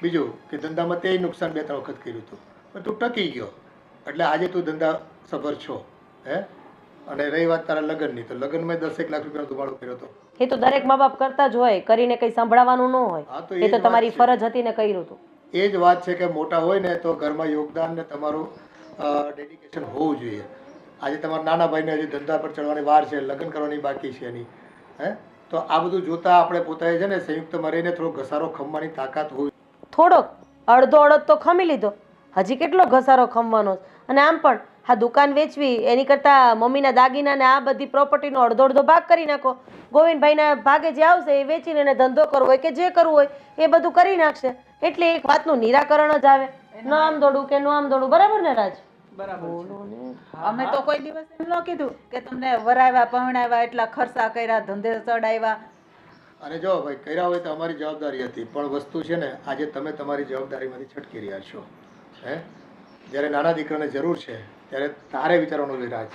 બીજું કે ધંધામાં તે નુકસાન 2-3 વખત કર્યું હતું, પણ તું ટકી ગયો એટલે આજે તું ધંધા સફળ છો. હે? અને રહી વાત તારા લગ્નની, તો લગ્નમાં 10-1 લાખ રૂપિયાનો ધુમાડો કર્યો હતો. એ તો દરેક મા બાપ કરતા જ હોય, કરીને કંઈ સંભળાવવાનું ન હોય. હા, તો એ તો તમારી ફરજ હતી ને કર્યું હતું. એ જ વાત છે કે મોટા હોય ને તો ઘરમાં યોગદાન ને તમારું ડેડિકેશન હોવું જોઈએ. આજે તમારા નાના ભાઈને હજી ધંધા પર ચડવાની વાર છે, લગ્ન કરવાની બાકી છે એની. હે? તો આ બધું જોતા આપણે પોતાએ છે ને સંયુક્તમાં રહીને થોડો ઘસારો ખમવાની તાકાત હોવી. થોડોક અડધો અડધ તો ખમી લીધો, હજી કેટલો ઘસારો ખમવાનો. અને આમ પણ આ દુકાન વેચવી એની કરતાં મમ્મીના દાગીના ને આ બધી પ્રોપર્ટીનો અડધો ભાગ કરી નાખો. ગોવિંદભાઈના ભાગે જે આવશે એ વેચીને એને ધંધો કરવો હોય કે જે કરવું હોય એ બધું કરી નાખશે. એટલે એક વાતનું નિરાકરણ જ આવે. ન આમ દોડું કે ન આમ દોડું. બરાબર ને રાજ? બરાબર. અમે તો કોઈ દિવસ એમ ન કીધું કે તમને વરાવ્યા, પરણાવ્યા, એટલા ખર્ચા કર્યા, ધંધે ચડાવ્યા. અને જો ભાઈ, કર્યા હોય તો અમારી જવાબદારી હતી, પણ વસ્તુ છે ને આજે તમે તમારી જવાબદારીમાંથી છટકી રહ્યા છો. હે? જ્યારે નાના દીકરાને જરૂર છે ત્યારે તારે વિચારવાનું વિરાજ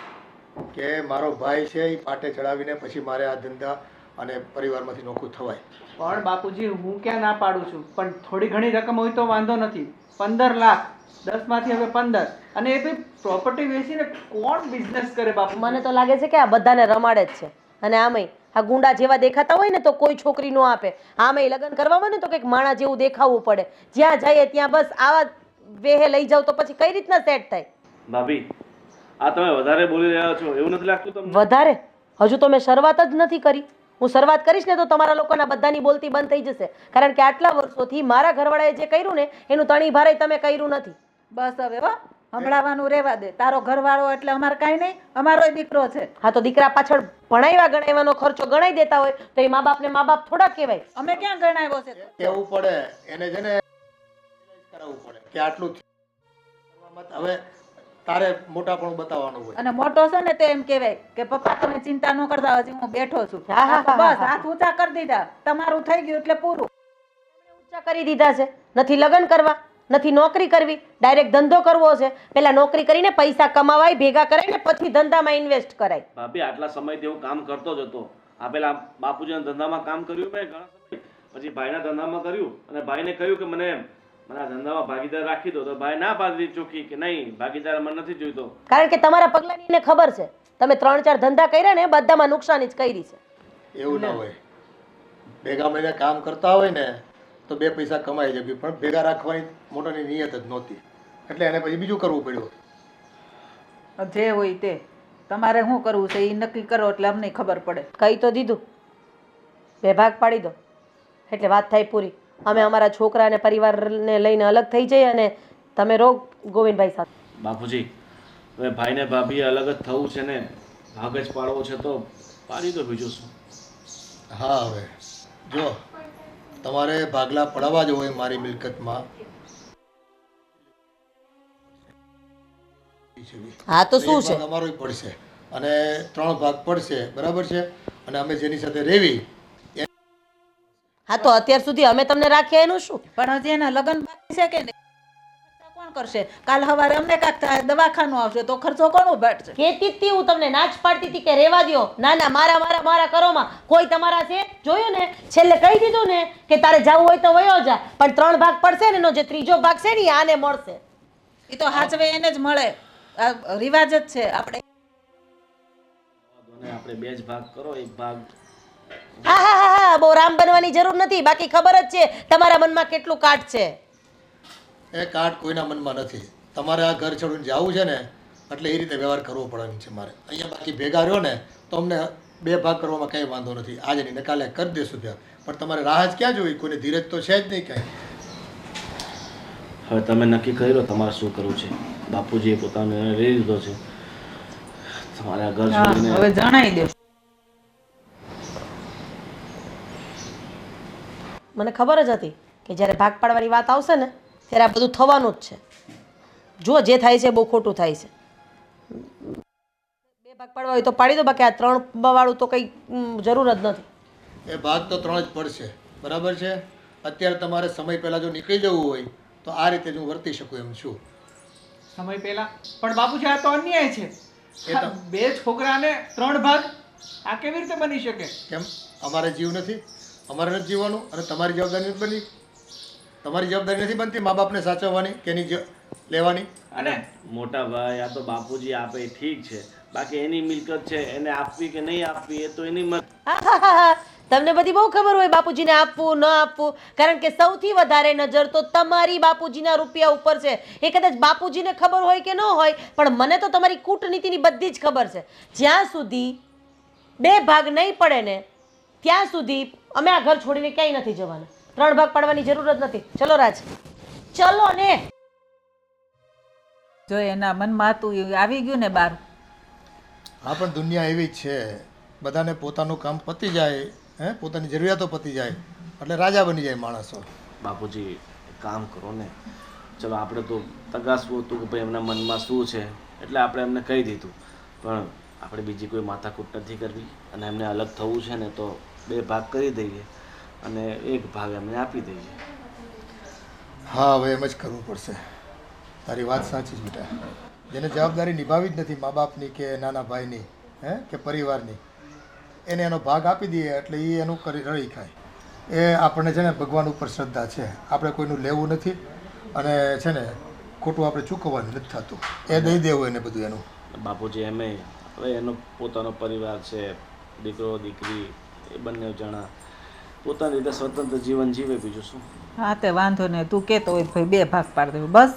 કે મારો ભાઈ છે એ પાટે ચડાવીને પછી મારે આ ધંધા અને પરિવારમાંથી નોખું થવાય. પણ બાપુજી, હું ક્યાં ના પાડું છું, પણ થોડી ઘણી રકમ હોય તો વાંધો નથી. 15 લાખ, 10 માંથી હવે 15, અને એ બી પ્રોપર્ટી વેચીને કોણ બિઝનેસ કરે બાપુ? મને તો લાગે છે કે આ બધાને રમાડે જ છે. અને આમેય આ ગુંડા જેવા દેખાતા હોય ને તો કોઈ છોકરી નો આપે. આમેય લગ્ન કરવામાં ને તો કંઈક માણા જેવું દેખાવું પડે. જ્યાં જઈએ ત્યાં બસ આવા વેહે લઈ જાવ તો પછી કઈ રીતના સેટ થાય? ભાભી, આ તમે વધારે બોલી રહ્યા છો, એવું નથી લાગતું તમને? વધારે? હજુ તો મેં શરૂઆત જ નથી કરી. હું શરૂઆત કરીશ ને તો તમારા લોકોના બધાની બોલતી બંધ થઈ જશે. કારણ કે આટલા વર્ષોથી મારા ઘરવાળાએ જે કર્યું ને એનું તણી ભારે તમે કર્યું નથી. બસ હવે હો, હંભળાવાનું રહેવા દે. તારો ઘરવાળો એટલે અમારે કાંઈ નહીં, અમારોય દીકરો છે. હા તો દીકરા પાછળ ભણાવ્યા ગણાવ્યાનો ખર્ચો ગણાઈ દેતા હોય તો એ મા બાપને મા બાપ થોડા કહેવાય? અમે ક્યાં ગણાવ્યો છે? કહેવું પડે એને, છે ને કરાવવું પડે કે આટલું હવે તારે મોટાપણું બતાવવાનું હોય. અને મોટો છે ને તે એમ કહેવાય કે પપ્પા તમે ચિંતા ન કરતા, હજી હું બેઠો છું. હા, હા, હા, બસ હા. હાથ ઊંચા કરી દીધા, તમારું થઈ ગયું એટલે પૂરું. ઊંચા કરી દીધા છે. નથી લગ્ન કરવા, નથી નોકરી કરવી, ડાયરેક્ટ ધંધો કરવો છે. પહેલા નોકરી કરીને પૈસા કમાવાય, ભેગા કરાય ને પછી ધંધામાં ઇન્વેસ્ટ કરાય. ભાભી, આટલા સમયથી હું કામ કરતો જ હતો. આ પેલા બાપુજીના ધંધામાં કામ કર્યું મેં ઘણા સમય, પછી ભાઈના ધંધામાં કર્યું, અને ભાઈને કહ્યું કે મને આ ધંધામાં ભાગીદાર રાખી દો, તો ભાઈ ના પાડી ચોખ્ખી કે નહીં, ભાગીદાર મને નથી જોઈતો. કારણ કે તમારા પગલાની એને ખબર છે. તમે 3-4 ધંધા કર્યા ને બધામાં નુકસાની જ કરી છે. એવું ના હોય. ભેગા મળીને કામ કરતા હોય ને તો 2 પૈસા કમાઈ જાય, પણ ભેગા રાખવાની મોટાની નિયત જ નહોતી, એટલે એને પછી બીજું કરવું પડ્યું. જે હોય તે તમારે શું કરવું છે એ નક્કી કરો એટલે અમને ખબર પડે. કહી તો દીધું, 2 ભાગ પાડી દો એટલે વાત થાય પૂરી. અમે અમારા છોકરા અને પરિવારને લઈને અલગ થઈ જઈએ અને તમે રહો ગોવિંદભાઈ સાથે. બાપુજી, હવે ભાઈને ભાભી અલગ જ થવું છે ને, ભાગ જ પાડવો છે તો પાડી દો, બીજું શું. હા, હવે જો તમારે ભાગલા પડાવવા જ હોય મારી મિલકતમાં, હા તો શું છે? અમારો પડશે. અને 3 ભાગ પડશે, બરાબર છે? અને અમે જેની સાથે રહેવી હા તો અત્યાર સુધી અમે તમને રાખ્યા એનું શું? પણ હજી એના લગ્ન બાકી છે કે નહીં? કોણ કરશે? કાલ સવારે અમને કાંક થાય, દવાખાનું આવશે તો ખર્ચો કોણ ઉપાડશે? કહેતી જ હતી હું તમને, ના જ પાડતી હતી કે રહેવા દ્યો. ના ના, મારા મારા મારા કરોમાં કોઈ તમારા છે? જોયું ને, છેલ્લે કહી દીધું ને કે તારે જવું હોય તો વયો જા, પણ 3 ભાગ પડશે ને એનો જે ત્રીજો ભાગ છે ને એ આને મળશે. એ તો હાચવે એને જ મળે, આ રિવાજ જ છે આપણે. આપણે 2 જ ભાગ કરો, 1 ભાગ હા હા હા હા, બહુ રામ બનવાની જરૂર નથી, બાકી ખબર જ છે તમારા મનમાં કેટલું કાટ છે. એ કાટ કોઈના મનમાં નથી. તમારે આ ઘર છોડીને જવું છે ને એટલે એ રીતે વ્યવહાર કરવો પડવાનો છે મારે. અહીંયા બાકી ભેગા રહ્યો ને તો અમને 2 ભાગ કરવામાં કંઈ વાંધો નથી. આજે નહીં ને કાલે કરી દઈશું ત્યાં. પણ તમારે રાહ જ ક્યાં જોઈ? કોઈને ધીરજ તો છે જ નહીં કાંઈ. હવે તમે નક્કી કરી લો તમારે શું કરવું છે. બાપુજીએ પોતાનો નિર્ણય લઈ લીધો છે. તમારે આ ઘર હા, છોડીને હવે જણાવી દો. મને ખબર જ હતી કે જ્યારે ભાગ પાડવાની વાત આવશે ને ત્યારે આ બધું થવાનું જ છે. જુઓ જે થાય છે બહુ ખોટું થાય છે. 2 ભાગ પાડવા હોય તો પાડી દો, બાકી આ 3 વાળું તો કંઈ જરૂર જ નથી. એ ભાગ તો 3 જ પડશે, બરાબર છે? અત્યારે તમારે સમય પહેલાં જો નીકળી જવું હોય તો આ રીતે જ હું વર્તી શકું એમ છું. સમય પહેલા પણ બાપુજી આ તો અન્યાય છે. એ તો- 2 છોકરાને 3 ભાગ, આ કેવી રીતે બની શકે? કેમ અમારે જીવ નથી? અમારે નથી જીવવાનું? અને તમારી જવાબદારી નથી બની? તમારી જવાબદારી નથી બનતી મા બાપને સાચવવાની કે એની લેવાની? અને મોટા ભાઈ, આ તો બાપુજી આપે એ ઠીક છે, બાકી એની મિલકત છે, એને આપવી કે નહીં આપવી એ તો એની આહાહાહા, તમને બધી બહુ ખબર હોય બાપુજીને આપવું ન આપવું, કારણ કે સૌથી વધારે નજર તો તમારી બાપુજીના રૂપિયા ઉપર છે. એ કદાચ બાપુજીને ખબર હોય કે ન હોય, પણ મને તો તમારી કૂટનીતિની બધી જ ખબર છે. જ્યાં સુધી 2 ભાગ નહીં પડે ને ત્યાં સુધી અમે આ ઘર છોડીને ક્યાંય નથી જવાના. 3 ભાગ પાડવાની જરૂર જ નથી. ચલો રાજ, ચલો ને. જો એના મનમાં હતું એ આવી ગયું ને બહાર. હા, પણ દુનિયા એવી જ છે. બધાને પોતાનું કામ પતી જાય, પોતાની જરૂરિયાતો પતી જાય એટલે રાજા બની જાય માણસો. બાપુજી એક કામ કરો ને, ચલો આપણે તો તગાસવું હતું કે ભાઈ એમના મનમાં શું છે એટલે આપણે એમને કહી દીધું, પણ આપણે બીજી કોઈ માથાકૂટ નથી કરવી અને એમને અલગ થવું છે ને તો 2 ભાગ કરી દઈએ અને 1 ભાગ એમને આપી દઈએ. હા, હવે એમ જ કરવું પડશે. તારી વાત સાચી છે બેટા. જેને જવાબદારી નિભાવી જ નથી મા બાપની કે નાના ભાઈની કે પરિવારની, એને એનો ભાગ આપી દઈએ એટલે એ એનું કરી રળી ખાય. એ આપણને છે ને ભગવાન ઉપર શ્રદ્ધા છે. આપણે કોઈનું લેવું નથી અને છે ને ખોટું આપણે ચૂકવવાનું નથી થતું. એ દઈ દેવું એને બધું એનું. બાપુજી એમે હવે એનો પોતાનો પરિવાર છે, દીકરો દીકરી એ બંને જણા પોતાની રીતે સ્વતંત્ર જીવન જીવે, બીજું શું. હા તે વાંધો નહીં, તું કહેતો હોય ભાઈ 2 ભાગ પાડી દેવું બસ.